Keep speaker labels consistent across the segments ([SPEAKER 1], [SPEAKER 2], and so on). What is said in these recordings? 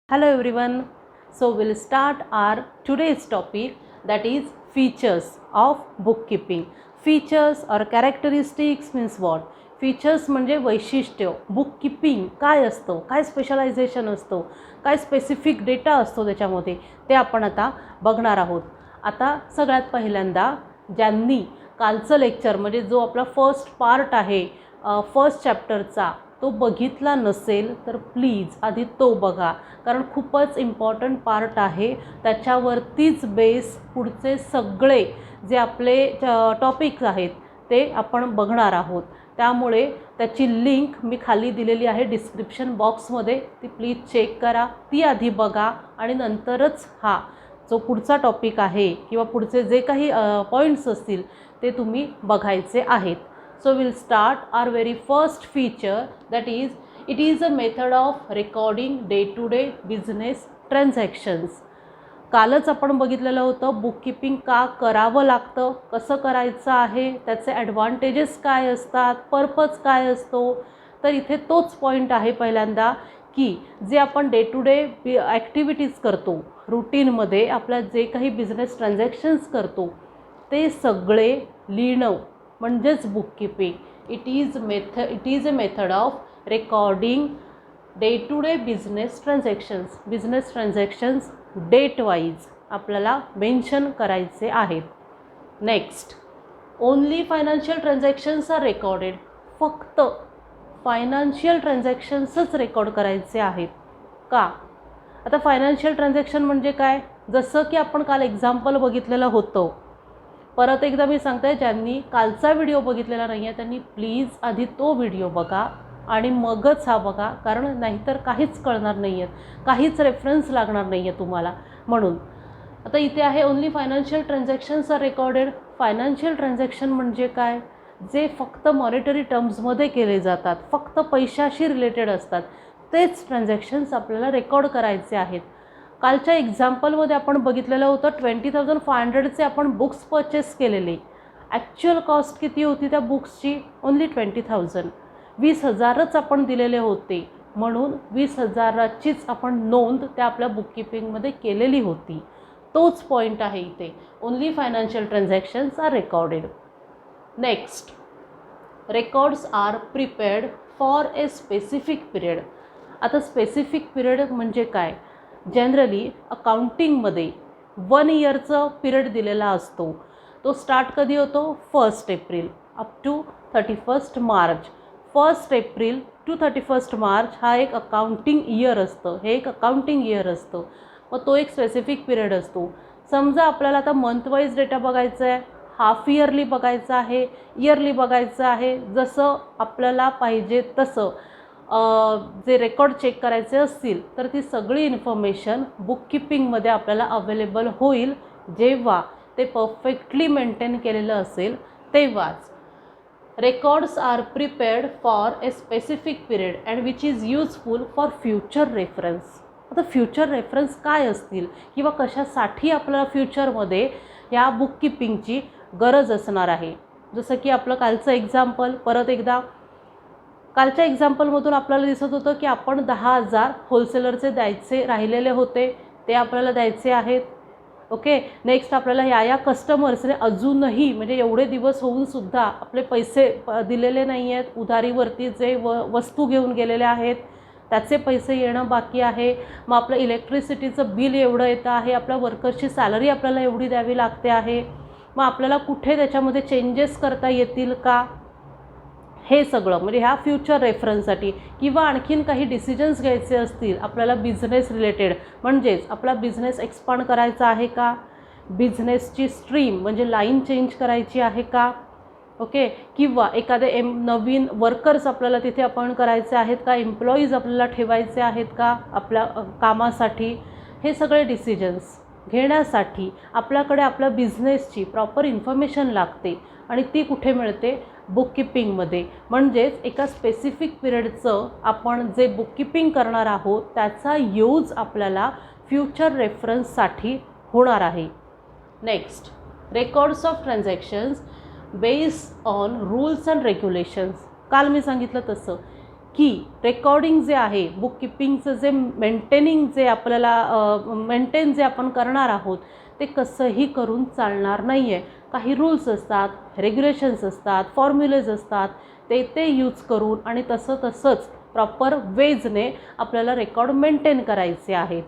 [SPEAKER 1] Hello everyone. So we'll start our today's topic, that is features of bookkeeping. Features or characteristics means what? Features म्हणजे वैशिष्ट्य. Bookkeeping काय असतं, काय specialisation असतं, काय स्पेसिफिक डेटा असतो त्याच्यामध्ये, ते आपण आता बघणार आहोत. आता सगळ्यात पहिल्यांदा ज्यांनी कालचं लेक्चर म्हणजे जो आपला फर्स्ट पार्ट आहे फर्स्ट चॅप्टरचा तो बघितला नसेल तर प्लीज आधी तो बघा, कारण खूपच इम्पॉर्टंट पार्ट आहे. त्याच्यावरतीच बेस पुढचे सगळे जे आपले टॉपिक्स आहेत ते आपण बघणार आहोत. त्यामुळे त्याची लिंक मी खाली दिलेली आहे डिस्क्रिप्शन बॉक्समध्ये, ती प्लीज चेक करा, ती आधी बघा आणि नंतरच हा जो पुढचा टॉपिक आहे किंवा पुढचे जे काही पॉईंट्स असतील ते तुम्ही बघायचे आहेत. So we'll start our very first feature, that is it is a method of recording day-to-day business transactions. कालच आपण बघितलेलं होतं बुककीपिंग का करावं लागतं, कसं करायचं आहे, त्याचे ॲडव्हान्टेजेस काय असतात, पर्पज काय असतो. तर इथे तोच पॉईंट आहे पहिल्यांदा की जे आपण डे टू डे ॲक्टिव्हिटीज करतो, रुटीनमध्ये आपल्या जे काही बिझनेस ट्रान्झॅक्शन्स करतो ते सगळे लिहिणं म्हणजेच bookkeeping. It is a method of recording day to day business transactions date wise आपल्याला मेन्शन करायचे आहेत. Next, only financial transactions are recorded. फक्त फायनान्शियल ट्रान्झॅक्शन्सच रेकॉर्ड करायचे आहेत का? आता फायनान्शियल ट्रान्झॅक्शन म्हणजे काय, जसं की आपण काल एक्झाम्पल बघितलेलं होतं. परत एकदा मी सांगते, ज्यांनी कालचा व्हिडिओ बघितलेला नाही आहे त्यांनी प्लीज आधी तो व्हिडिओ बघा आणि मगच हा बघा, कारण नाहीतर काहीच कळणार नाही आहेत, काहीच रेफरन्स लागणार नाही आहे तुम्हाला. म्हणून आता इथे आहे only financial transactions are recorded. Financial transaction म्हणजे काय, जे फक्त मॉनिटरी टर्म्समध्ये केले जातात, फक्त पैशाशी रिलेटेड असतात, तेच ट्रान्झॅक्शन्स आपल्याला रेकॉर्ड करायचे आहेत. कालच्या एक्झाम्पलमध्ये आपण बघितलेलं होतं 20,500चे आपण बुक्स परचेस केलेले. ॲक्च्युअल कॉस्ट किती होती त्या बुक्सची? ओन्ली 20,000. 20,000च आपण दिलेले होते, म्हणून 20,000चीच आपण नोंद त्या आपल्या बुककीपिंगमध्ये केलेली होती. तोच पॉईंट आहे इथे, only financial transactions are recorded. Next, records are prepared for a specific period. आता स्पेसिफिक पिरियड म्हणजे काय? जनरली अकाउंटिंगमध्ये 1 इयरचं पिरियड दिलेला असतो. तो स्टार्ट कधी होतो? 1 April up to 31 March. 1 April to 31 March हा एक अकाउंटिंग इयर असतं, हे एक अकाउंटिंग इयर असतं. मग तो एक स्पेसिफिक पिरियड असतो. समजा आपल्याला आता मंथ वाईज डेटा बघायचा आहे, हाफ इयरली बघायचं आहे, इयरली बघायचं आहे, जसं आपल्याला पाहिजे तसं जे रेकॉर्ड चेक करायचे असतील तर ती सगळी इन्फॉर्मेशन बुककीपिंगमध्ये आपल्याला अवेलेबल होईल जेव्हा ते परफेक्टली मेंटेन केलेलं असेल तेव्हाच. Records are prepared for a specific period and which is useful for future reference. आता फ्युचर रेफरन्स काय असतील किंवा कशासाठी आपल्याला फ्युचरमध्ये ह्या बुककीपिंगची गरज असणार आहे. जसं की आपलं कालचं एक्झाम्पल, परत एकदा कालच्या एक्झाम्पलमधून आपल्याला दिसत होतं की आपण 10,000 होलसेलरचे द्यायचे राहिलेले होते, ते आपल्याला द्यायचे आहेत. ओके, नेक्स्ट आपल्याला या कस्टमर्सने अजूनही म्हणजे एवढे दिवस होऊनसुद्धा आपले पैसे दिलेले नाही आहेत. उधारीवरती जे वस्तू घेऊन गेलेले आहेत त्याचे पैसे येणं बाकी आहे. मग आपलं इलेक्ट्रिसिटीचं बिल एवढं येतं आहे, आपल्या वर्कर्सची सॅलरी आपल्याला एवढी द्यावी लागते आहे. मग आपल्याला कुठे त्याच्यामध्ये चेंजेस करता येतील का, हे सगळं म्हणजे ह्या फ्युचर रेफरन्ससाठी. किंवा आणखीन काही डिसिजन्स घ्यायचे असतील आपल्याला बिझनेस रिलेटेड, म्हणजेच आपला बिझनेस एक्सपांड करायचा आहे का, बिझनेसची स्ट्रीम म्हणजे लाईन चेंज करायची आहे का, ओके, किंवा एखादे नवीन वर्कर्स आपल्याला तिथे अपॉइंट करायचे आहेत का, एम्प्लॉईज आपल्याला ठेवायचे आहेत का आपल्या कामासाठी. हे सगळे डिसिजन्स घेण्यासाठी आपल्याकडे आपल्या बिझनेसची प्रॉपर इन्फॉर्मेशन लागते आणि ती कुठे मिळते? बुककीपिंगमध्ये. म्हणजेच एका स्पेसिफिक पिरियडचं आपण जे बुककीपिंग करणार आहोत त्याचा यूज आपल्याला फ्युचर रेफरन्ससाठी होणार आहे. Next, records of transactions based on rules and regulations. काल मी सांगितलं तसं की रेकॉर्डिंग जे आहे, बुक किपिंगचं जे मेंटेनिंग जे आपल्याला मेंटेन जे आपण करणार आहोत ते कसंही करून चालणार नाही आहे. काही रूल्स असतात, रेग्युलेशन्स असतात, फॉर्म्युलेज असतात, ते यूज करून आणि तसंच प्रॉपर वेजने आपल्याला रेकॉर्ड मेंटेन करायचे आहेत.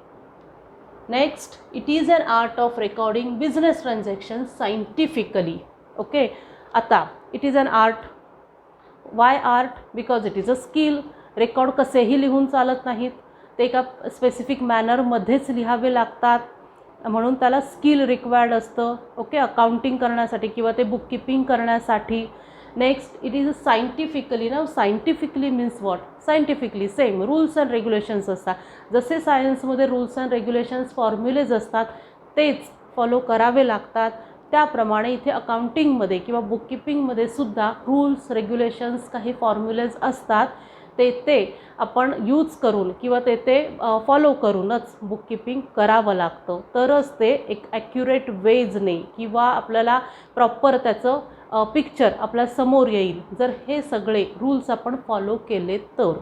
[SPEAKER 1] Next, it is an art of recording business transactions scientifically. Okay, आता it is an art. Why art? Because it is a skill. Record कसेही लिहून चालत नाहीत, ते एका स्पेसिफिक मॅनरमध्येच लिहावे लागतात, म्हणून त्याला स्किल रिक्वायर्ड असतं. ओके, अकाउंटिंग करण्यासाठी किंवा ते बुक किपिंग करण्यासाठी. Next, it is scientifically. ना scientifically means what? Scientifically same rules and regulations असतात. जसे सायन्समध्ये रूल्स अँड रेग्युलेशन्स फॉर्म्युलेज असतात तेच फॉलो करावे लागतात, त्याप्रमाणे इथे अकाउंटिंगमध्ये किंवा बुक किपिंगमध्ये सुद्धा रूल्स रेग्युलेशन्स काही फॉर्म्युलेज असतात, ते आपण यूज करून किंवा ते फॉलो करूनच बुक किपिंग करावं लागतं. तरच ते एक ॲक्युरेट वेजने किंवा आपल्याला प्रॉपर त्याचं पिक्चर आपल्या समोर येईल, जर हे सगळे रूल्स आपण फॉलो केले तर.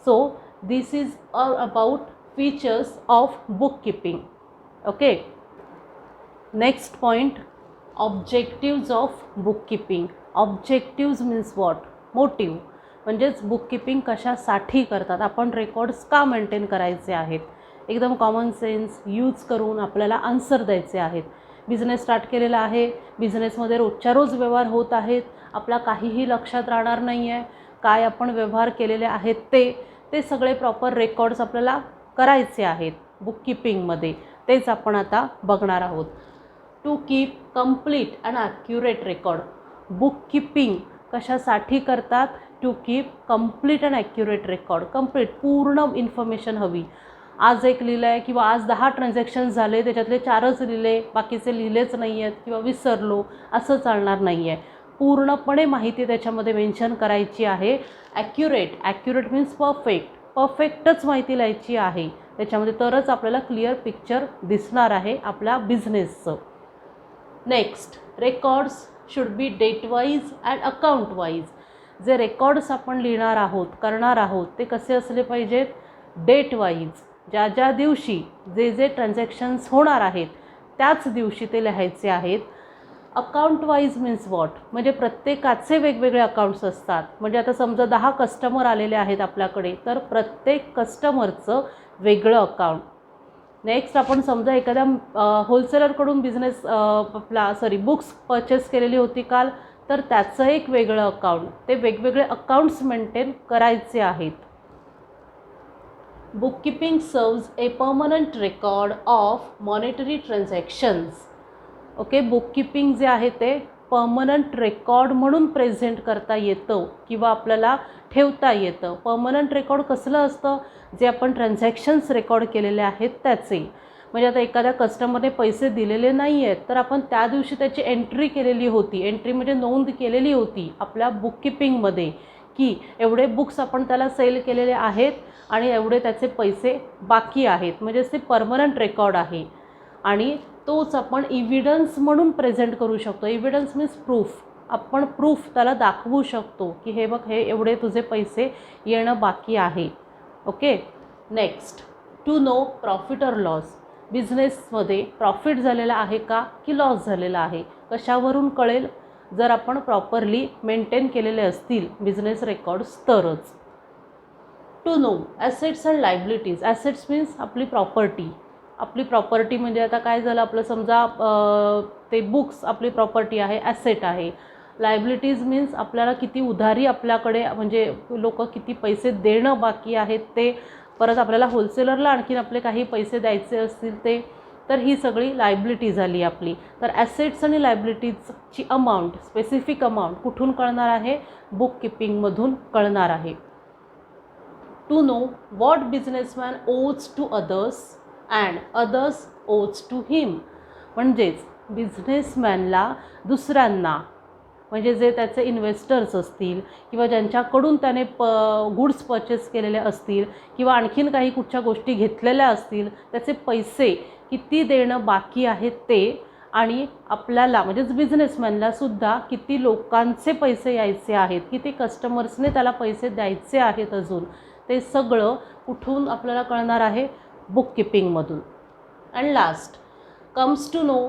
[SPEAKER 1] So this is all about features of book keeping. Okay, next point, objectives of book keeping. Objectives means what? Motive. म्हणजेच बुक किपिंग कशासाठी करतात, आपण रेकॉर्ड्स का मेंटेन करायचे आहेत, एकदम कॉमन सेन्स यूज करून आपल्याला आन्सर द्यायचे आहेत. बिझनेस स्टार्ट केलेला आहे, बिझनेसमध्ये रोजच्या रोज व्यवहार होत आहेत, आपला काहीही लक्षात राहणार नाही आहे काय आपण व्यवहार केलेले आहेत, ते सगळे प्रॉपर रेकॉर्ड्स आपल्याला करायचे आहेत बुक किपिंगमध्ये. तेच आपण आता बघणार आहोत. To keep complete and accurate record. Book keeping कशासाठी करतात? To keep complete and accurate record. Complete पूर्ण इन्फॉर्मेशन हवी. आज एक लिहिलं आहे किंवा आज 10 ट्रान्झॅक्शन्स झाले, त्याच्यातले 4च लिहिले, बाकीचे लिहिलेच नाही आहेत किंवा विसरलो, असं चालणार नाही आहे. पूर्णपणे माहिती त्याच्यामध्ये मेन्शन करायची आहे. ॲक्युरेट मीन्स परफेक्टच माहिती लिहायची आहे त्याच्यामध्ये, तरच आपल्याला क्लिअर पिक्चर दिसणार आहे आपल्या बिझनेसचं. Next, records should be date wise and account wise. जे रेकॉर्ड्स आपण लिहिणार आहोत, करणार आहोत, ते कसे असले पाहिजेत? Date wise. ज्या दिवशी जे ट्रान्झॅक्शन्स होणार आहेत त्याच दिवशी ते लिहायचे आहेत. Account wise means what? म्हणजे प्रत्येकाचे वेगवेगळे अकाउंट्स असतात. म्हणजे आता समजा 10 कस्टमर आलेले आहेत आपल्याकडे, तर प्रत्येक कस्टमरचं वेगळं अकाउंट. नेक्स्ट, आपण समजा एखाद्या होलसेलरकडून बुक्स परचेस केलेली होती काल, तर त्याचं एक वेगळं अकाउंट. ते वेगवेगळे अकाउंट्स मेंटेन करायचे आहेत. Book keeping serves A permanent record of monetary transactions. Okay, book keeping जे आहे ते परमनंट रेकॉर्ड म्हणून प्रेझेंट करता येतं किंवा आपल्याला ठेवता येतं. परमनंट रेकॉर्ड कसलं असतं? जे आपण ट्रान्झॅक्शन्स रेकॉर्ड केलेले आहेत त्याचे. म्हणजे आता एखाद्या कस्टमरने पैसे दिलेले नाही आहेत, तर आपण त्या दिवशी त्याची एंट्री केलेली होती. एंट्री म्हणजे नोंद केलेली होती आपल्या बुक किपिंगमध्ये की एवढे बुक्स आपण त्याला सेल केलेले आहेत आणि एवढे त्याचे पैसे बाकी आहेत. म्हणजे ते परमनंट रेकॉर्ड आहे आणि तोच आपण इव्हिडन्स म्हणून प्रेझेंट करू शकतो. Evidence means proof. आपण प्रूफ त्याला दाखवू शकतो की हे बघ, हे एवढे तुझे पैसे येणं बाकी आहे. Okay, next, to know profit or loss. बिझनेसमध्ये प्रॉफिट झालेला आहे का की लॉस झालेला आहे, कशावरून कळेल? जर आपण प्रॉपरली मेंटेन केलेले असतील बिझनेस रेकॉर्ड्स तरच. To know assets and liabilities. Assets means आपली प्रॉपर्टी. आपली प्रॉपर्टी म्हणजे आता काय झालं, आपलं समजा ते बुक्स आपली प्रॉपर्टी आहे, ॲसेट आहे. लायबिलिटीज मीन्स आपल्याला किती उधारी आपल्याकडे, म्हणजे लोक किती पैसे देणं बाकी आहेत ते. परत आपल्याला होलसेलरला आणखीन आपले काही पैसे द्यायचे असतील ते. तर ही सगळी लायबिलिटी झाली आपली. तर ॲसेट्स आणि लायबिलिटीजची अमाऊंट, स्पेसिफिक अमाऊंट कुठून कळणार आहे? बुक किपिंगमधून कळणार आहे. टू नो वॉट बिझनेसमॅन ओज टू अदर्स अँड अदर्स ओज टू हिम. म्हणजेच बिझनेसमॅनला दुसऱ्यांना, म्हणजे जे त्याचे इन्व्हेस्टर्स असतील किंवा ज्यांच्याकडून त्याने गुड्स परचेस केलेले असतील किंवा आणखीन काही कुठच्या गोष्टी घेतलेल्या असतील, त्याचे पैसे किती देणं बाकी आहेत ते, आणि आपल्याला म्हणजेच बिझनेसमॅनला सुद्धा किती लोकांचे पैसे यायचे आहेत, किती कस्टमर्सने त्याला पैसे द्यायचे आहेत अजून, ते सगळं कुठून आपल्याला कळणार आहे? बुक किपिंगमधून. And last comes to know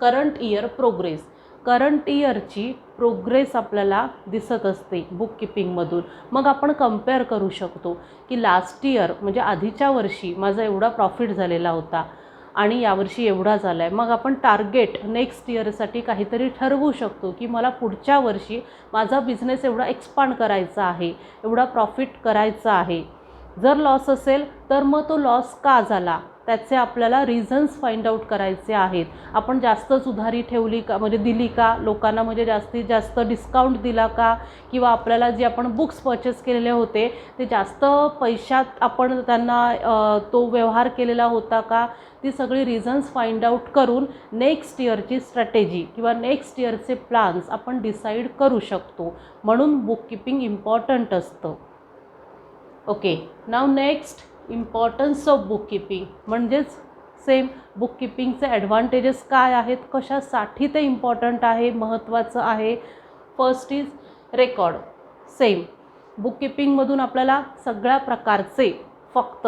[SPEAKER 1] current year progress. Current इयरची प्रोग्रेस आपल्याला दिसत असते बुक किपिंगमधून. मग आपण कंपेअर करू शकतो की लास्ट इयर म्हणजे आधीच्या वर्षी माझा एवढा प्रॉफिट झालेला होता आणि यावर्षी एवढा झाला आहे. मग आपण टार्गेट नेक्स्ट इयरसाठी काहीतरी ठरवू शकतो की मला पुढच्या वर्षी माझा बिझनेस एवढा एक्सपांड करायचा आहे, एवढा प्रॉफिट करायचा आहे. जर लॉस असेल तर मग तो लॉस का झाला त्याचे आपल्याला रिझन्स फाइंड आउट करायचे आहेत. आपण जास्तच उधारी ठेवली का, म्हणजे दिली का लोकांना, म्हणजे जास्तीत जास्त डिस्काउंट दिला का, किंवा आपल्याला जे आपण बुक्स परचेस केलेले होते ते जास्त पैशात आपण त्यांना तो व्यवहार केलेला होता का, ती सगळी रिझन्स फाइंड आउट करून नेक्स्ट इयरची स्ट्रॅटेजी किंवा नेक्स्ट इयरचे प्लॅन्स आपण डिसाईड करू शकतो. म्हणून बुक किपिंग इम्पॉर्टंट असतं. Okay, now next importance of book keeping. म्हणजेच सेम बुक किपिंगचे ॲडव्हान्टेजेस काय आहेत, कशासाठी ते इम्पॉर्टंट आहे, महत्त्वाचं आहे. First is record. Same book किपिंगमधून आपल्याला सगळ्या प्रकारचे फक्त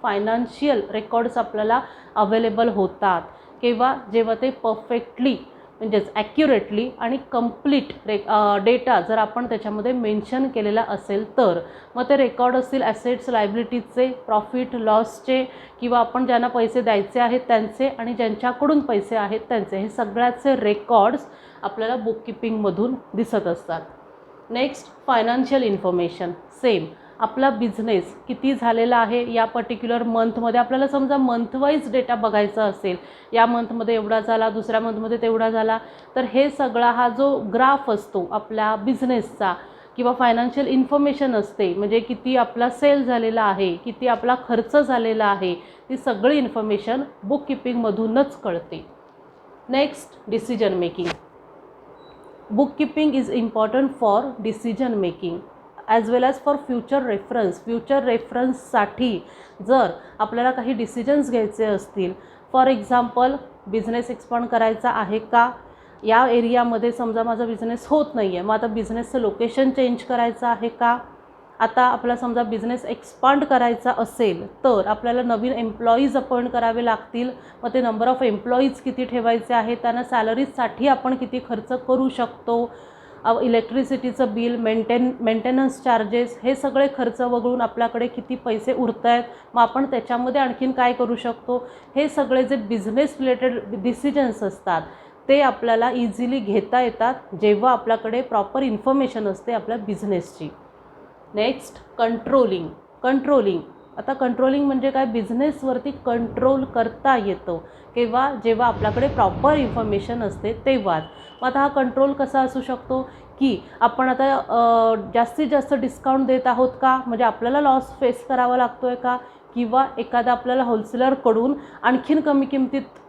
[SPEAKER 1] फायनान्शियल रेकॉर्ड्स आपल्याला अवेलेबल होतात. केव्हा? जेव्हा ते परफेक्टली म्हणजेच ॲक्युरेटली आणि कंप्लीट डेटा जर आपण त्याच्यामध्ये मेन्शन केलेला असेल तर. मग ते रेकॉर्ड असतील ॲसेट्स लायबिलिटीजचे, प्रॉफिट लॉसचे, किंवा आपण ज्यांना पैसे द्यायचे आहेत त्यांचे आणि ज्यांच्याकडून पैसे आहेत त्यांचे, हे सगळ्याचे रेकॉर्ड्स आपल्याला बुक किपिंगमधून दिसत असतात. Next financial information. सेम आपला बिझनेस किती झालेला आहे या पर्टिक्युलर मंथमध्ये, आपल्याला समजा मंथ वाईज डेटा बघायचा असेल, या मंथमध्ये एवढा झाला, दुसऱ्या मंथमध्ये तेवढा झाला, तर हे सगळा हा जो ग्राफ असतो आपल्या बिझनेसचा किंवा फायनान्शियल इन्फॉर्मेशन असते, म्हणजे किती आपला सेल झालेला आहे, किती आपला खर्च झालेला आहे, ती सगळी इन्फॉर्मेशन बुक किपिंगमधूनच कळते. Next decision making. Book keeping is important for decision making as well as for future रेफरन्ससाठी जर आपल्याला काही डिसिजन्स घ्यायचे असतील, फॉर एक्झाम्पल बिझनेस एक्सपांड करायचा आहे का, या एरियामध्ये समजा माझा बिझनेस होत नाही आहे, मग आता बिझनेसचं लोकेशन चेंज करायचं आहे का. आता आपला समजा बिझनेस एक्सपांड करायचा असेल तर आपल्याला नवीन एम्प्लॉईज अपॉइंट करावे लागतील. मग ते नंबर ऑफ एम्प्लॉईज किती ठेवायचे आहेत, त्यांना सॅलरीजसाठी आपण किती खर्च करू शकतो, इलेक्ट्रिसिटीचं बिल, मेंटेनन्स चार्जेस, हे सगळे खर्च वगळून आपल्याकडे किती पैसे उरत आहेत, मग आपण त्याच्यामध्ये आणखीन काय करू शकतो. हे सगळे जे बिझनेस रिलेटेड डिसिजन्स असतात ते आपल्याला इझिली घेता येतात जेव्हा आपल्याकडे प्रॉपर इन्फॉर्मेशन असते आपल्या बिझनेसची. Next controlling. आता कंट्रोलिंग म्हणजे काय, बिझनेसवरती कंट्रोल करता येतं केव्हा, जेव्हा आपल्याकडे प्रॉपर इन्फॉर्मेशन असते तेव्हाच. मग आता हा कंट्रोल कसा असू शकतो की आपण आता जास्तीत जास्त डिस्काउंट देत आहोत का, म्हणजे आपल्याला लॉस फेस करावा लागतो आहे का, किंवा एखादा आपल्याला होलसेलरकडून आणखीन कमी किमतीत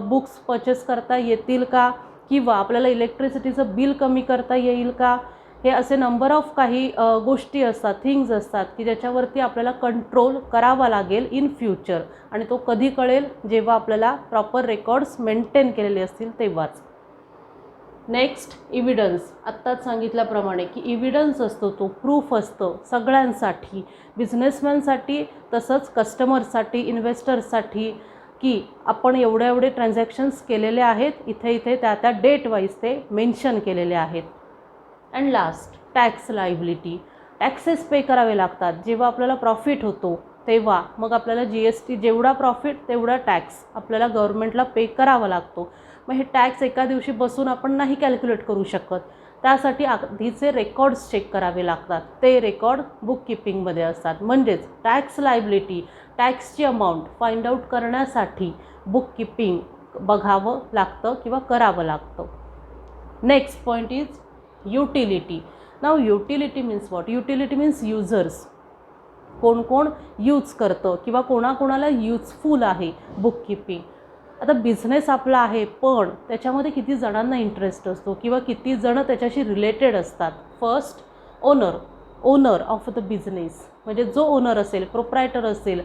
[SPEAKER 1] बुक्स परचेस करता येतील का, किंवा आपल्याला इलेक्ट्रिसिटीचं बिल कमी करता येईल का. हे असे नंबर ऑफ काही गोष्टी असतात, थिंग्स असतात की ज्याच्यावरती आपल्याला कंट्रोल करावा लागेल इन फ्युचर. आणि तो कधी कळेल, जेव्हा आपल्याला प्रॉपर रेकॉर्ड्स मेंटेन केलेले असतील तेव्हाच. Next evidence. आत्ताच सांगितल्याप्रमाणे की इव्हिडन्स असतो, तो प्रूफ असतं सगळ्यांसाठी, बिझनेसमॅनसाठी तसंच कस्टमर्ससाठी, इन्व्हेस्टर्ससाठी, की आपण एवढे ट्रान्झॅक्शन्स केलेले आहेत, इथे त्या डेट वाईज ते मेन्शन केलेले आहेत. And last tax liability. Taxes pay करावे लागतात जेव्हा आपल्याला प्रॉफिट होतो तेव्हा. मग आपल्याला GST, जेवढा प्रॉफिट तेवढा टॅक्स आपल्याला गव्हर्नमेंटला पे करावा लागतो. मग हे टॅक्स एका दिवशी बसून आपण नाही कॅल्क्युलेट करू शकत, त्यासाठी आधीचे रेकॉर्ड्स चेक करावे लागतात. ते रेकॉर्ड बुक किपिंगमध्ये असतात. म्हणजेच टॅक्स लायबिलिटी, टॅक्सची अमाऊंट फाइंड आउट करण्यासाठी बुक किपिंग बघावं लागतं किंवा करावं लागतं. Next point is utility. Now utility means what. Utility means users. कोण यूज करतं किंवा कोणाकोणाला युजफुल आहे बुक किपिंग. आता बिझनेस आपला आहे पण त्याच्यामध्ये किती जणांना इंटरेस्ट असतो किंवा किती जण त्याच्याशी रिलेटेड असतात. First owner of the business, म्हणजे जो ओनर असेल, प्रोप्रायटर असेल,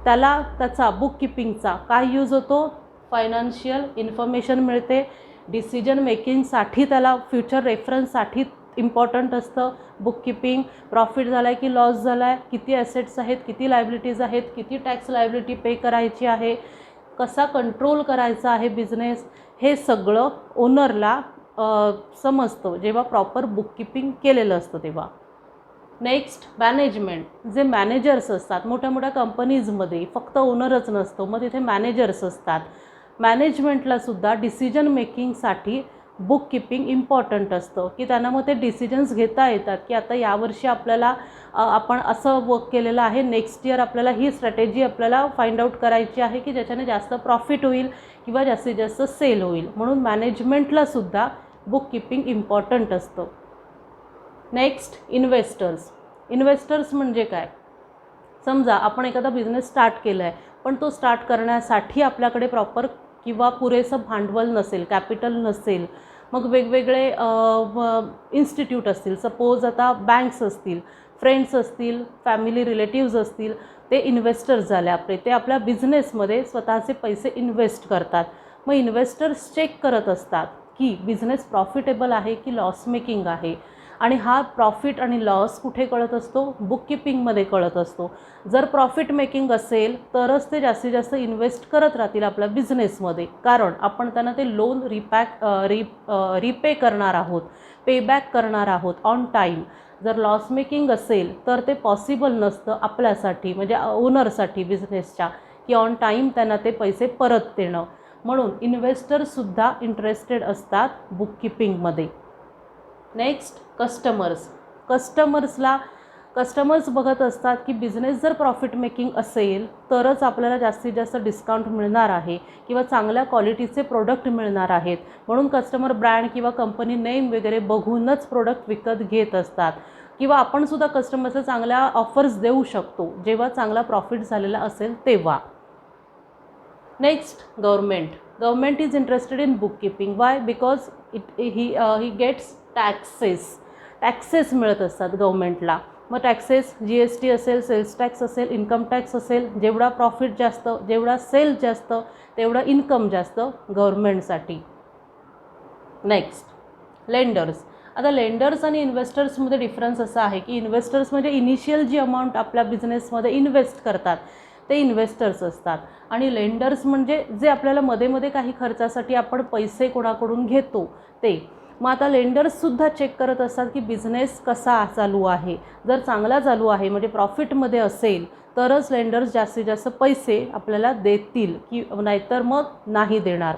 [SPEAKER 1] त्याला त्याचा बुक किपिंगचा काय यूज होतो, फायनान्शियल इन्फॉर्मेशन मिळते, डिसिजन मेकिंगसाठी त्याला फ्युचर रेफरन्ससाठी इम्पॉर्टंट असतं बुककीपिंग. प्रॉफिट झाला आहे की लॉस झाला आहे, किती ॲसेट्स आहेत, किती लायबिलिटीज आहेत, किती टॅक्स लायबिलिटी पे करायची आहे, कसा कंट्रोल करायचा आहे बिझनेस, हे सगळं ओनरला समजतं जेव्हा प्रॉपर बुककीपिंग केलेलं असतं तेव्हा. Next management. जे मॅनेजर्स असतात मोठ्या मोठ्या कंपनीजमध्ये फक्त ओनरच नसतो, मग तिथे मॅनेजर्स असतात. मॅनेजमेंटलासुद्धा डिसिजन मेकिंगसाठी बुककीपिंग इम्पॉर्टंट असतं की त्यांना मग ते डिसिजन्स घेता येतात की आता यावर्षी आपल्याला आपण असं वर्क केलेलं आहे, नेक्स्ट इयर आपल्याला ही स्ट्रॅटेजी आपल्याला फाइंड आउट करायची आहे की ज्याच्याने जास्त प्रॉफिट होईल किंवा जास्तीत जास्त सेल होईल. म्हणून मॅनेजमेंटलासुद्धा बुककीपिंग इम्पॉर्टंट असतं. Next investors. इन्व्हेस्टर्स म्हणजे काय? समजा आपण एखादा बिझनेस स्टार्ट केला आहे, पण तो स्टार्ट करण्यासाठी आपल्याकडे प्रॉपर किंवा पुरेसं भांडवल नसेल, कॅपिटल नसेल. मग वेगवेगळे इन्स्टिट्यूट असतील, सपोज आता बँक्स असतील, फ्रेंड्स असतील, फॅमिली रिलेटिव्ज असतील, ते इन्व्हेस्टर्स झाले आपले, ते आपल्या बिझनेसमध्ये स्वतःचे पैसे इन्व्हेस्ट करतात. मग इन्व्हेस्टर्स चेक करत असतात की बिझनेस प्रॉफिटेबल आहे की लॉस मेकिंग आहे. आणि हा प्रॉफिट आणि लॉस कुठे कळत असतो? बुककीपिंगमध्ये कळत असतो. जर प्रॉफिट मेकिंग असेल तरच ते जास्तीत जास्त इन्व्हेस्ट करत राहतील आपल्या बिझनेसमध्ये, कारण आपण त्यांना ते लोन रिपे करणार आहोत, पेबॅक करणार आहोत ऑन टाईम. जर लॉस मेकिंग असेल तर ते पॉसिबल नसतं आपल्यासाठी, म्हणजे ओनरसाठी बिझनेसच्या, की ऑन टाईम त्यांना ते पैसे परत देणं. म्हणून इन्व्हेस्टर्ससुद्धा इंटरेस्टेड असतात बुककीपिंगमध्ये. Next customers. कस्टमर्स बघत असतात की बिझनेस जर प्रॉफिट मेकिंग असेल तरच आपल्याला जास्तीत जास्त डिस्काउंट मिळणार आहे किंवा चांगल्या क्वालिटीचे प्रोडक्ट मिळणार आहेत. म्हणून कस्टमर ब्रँड किंवा कंपनी नेम वगैरे बघूनच प्रोडक्ट विकत घेत असतात. किंवा आपणसुद्धा कस्टमर्सला चांगल्या ऑफर्स देऊ शकतो जेव्हा चांगला प्रॉफिट झालेला असेल तेव्हा. Next government. Government is interested in bookkeeping. Y? Because he gets taxes मिळत असतात गव्हर्मेंटला. मग टॅक्सेस GST असेल, सेल्स टॅक्स असेल, इन्कम टॅक्स असेल, जेवढा प्रॉफिट जास्त, जेवढा सेल जास्त, तेवढा इन्कम जास्त गव्हर्मेंटसाठी. Next lenders. आता लेंडर्स आणि इन्व्हेस्टर्समध्ये डिफरन्स असा आहे की इन्व्हेस्टर्स म्हणजे इनिशियल जी अमाऊंट आपल्या बिझनेसमध्ये इन्व्हेस्ट करतात ते इन्व्हेस्टर्स असतात. आणि लेंडर्स म्हणजे जे आपल्याला मध्ये मध्ये काही खर्चासाठी आपण पैसे कोणाकडून घेतो ते. मग आता लेंडर्ससुद्धा चेक करत असतात की बिझनेस कसा चालू आहे. जर चांगला चालू आहे म्हणजे प्रॉफिटमध्ये असेल तरच लेंडर्स जास्तीत जास्त पैसे आपल्याला देतील, की नाहीतर मग नाही देणार.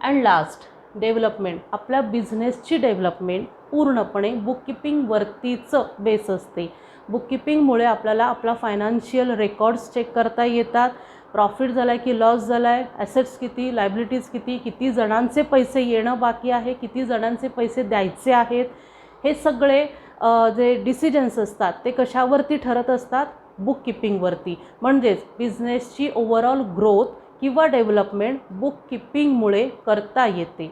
[SPEAKER 1] And last development. आपल्या बिझनेसची डेव्हलपमेंट पूर्णपणे बुककीपिंगवरतीच बेस असते. बुककीपिंगमुळे आपल्याला आपला फायनान्शियल रेकॉर्ड्स चेक करता येतात. प्रॉफिट झाला आहे की लॉस झाला आहे, ॲसेट्स किती, लायबिलिटीज किती, किती जणांचे पैसे येणं बाकी आहे, किती जणांचे पैसे द्यायचे आहेत, हे सगळे जे डिसिजन्स असतात ते कशावरती ठरत असतात? बुककीपिंगवरती. म्हणजेच बिझनेसची ओव्हरऑल ग्रोथ किंवा डेव्हलपमेंट बुककीपिंगमुळे करता येते.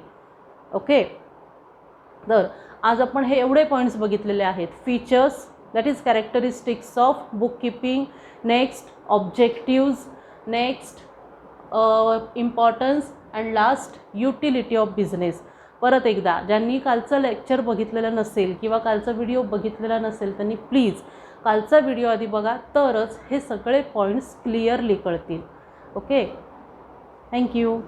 [SPEAKER 1] ओके. तर आज आपण हे एवढे पॉईंट्स बघितलेले आहेत. Features, that is characteristics of bookkeeping. Next objectives. Next importance. And last utility of business. परत एकदा ज्यांनी कालचं लेक्चर बघितलेलं नसेल किंवा कालचा व्हिडिओ बघितलेला नसेल त्यांनी प्लीज कालचा व्हिडिओ आधी बघा, तरच हे सगळे पॉईंट्स क्लिअरली कळतील. ओके. थँक्यू.